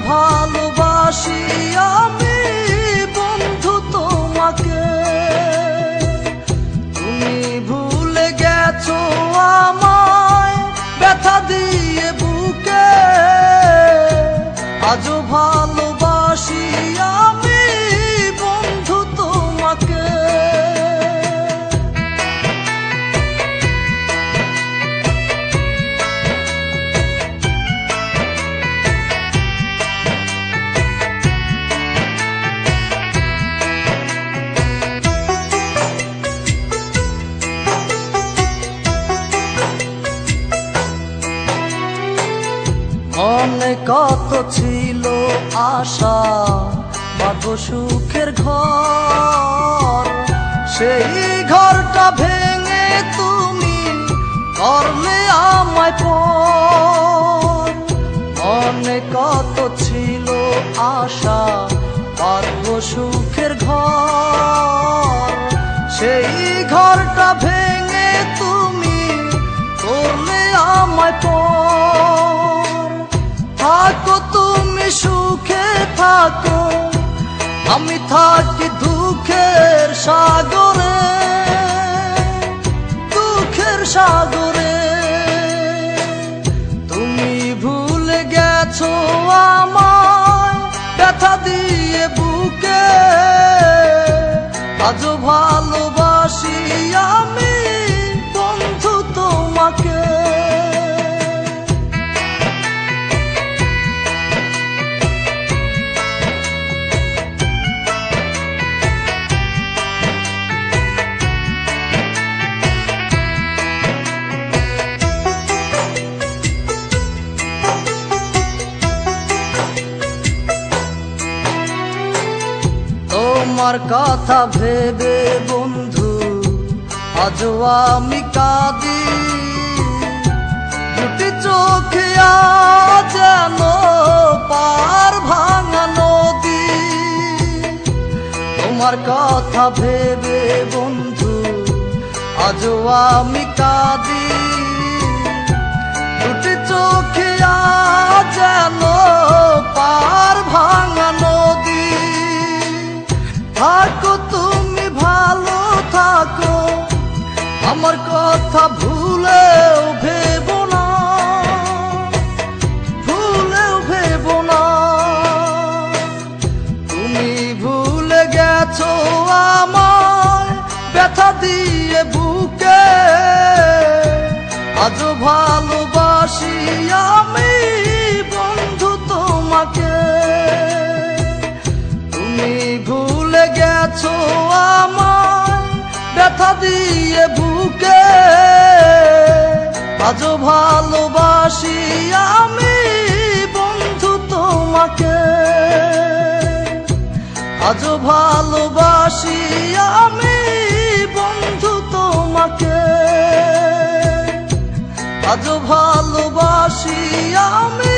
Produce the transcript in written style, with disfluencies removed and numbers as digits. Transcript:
ভালোবাসি আমি বন্ধু তোমাকে, তুমি ভুলে গেছো আমায় ব্যথা দিয়ে বুকে। আজও ভালোবাসি আমি বন্ধু তোমাকে। মনে কত ছিল আশা বাঁধব সুখের ঘর, সেই ঘরটা ভেঙে তুমি করলে আমায় পর। মনে কত ছিল আশা বাঁধব সুখের ঘর, সেই ঘরটা ভেঙে তুমি করলে আমায় পর। থাকো তুমি সুখে থাকো, আমি থাকি দুঃখের সাগরে, দুঃখের সাগরে। তুমি ভুলে গেছো আমায় ব্যথা দিয়ে বুকে। আজও ভালোবাসি আমি বন্ধু তোমাকে। তোমার কথা ভেবে বন্ধু আজও আমি কাঁদি, দুটি চোখে যেন পার ভাঙা নদী। তোমার কথা ভেবে বন্ধু আজও আমি কাঁদি, দুটি চোখে যেন পার ভাঙা নদী। থাকো তুমি ভালো থাকো, আমার কথা ভুলেও ভেবো না, ভুলেও ভেবো না। তুমি ভুলে গেছো আমায় ব্যথা দিয়ে বুকে। আজও ভালোবাসি আমি বন্ধু তোমাকে। তুমি ভুলে গেছো আমায় ব্যথা দিয়ে বুকে। আজও ভালোবাসি আমি বন্ধু তোমাকে। আজও ভালোবাসি আমি বন্ধু তোমাকে। আজও ভালোবাসি আমি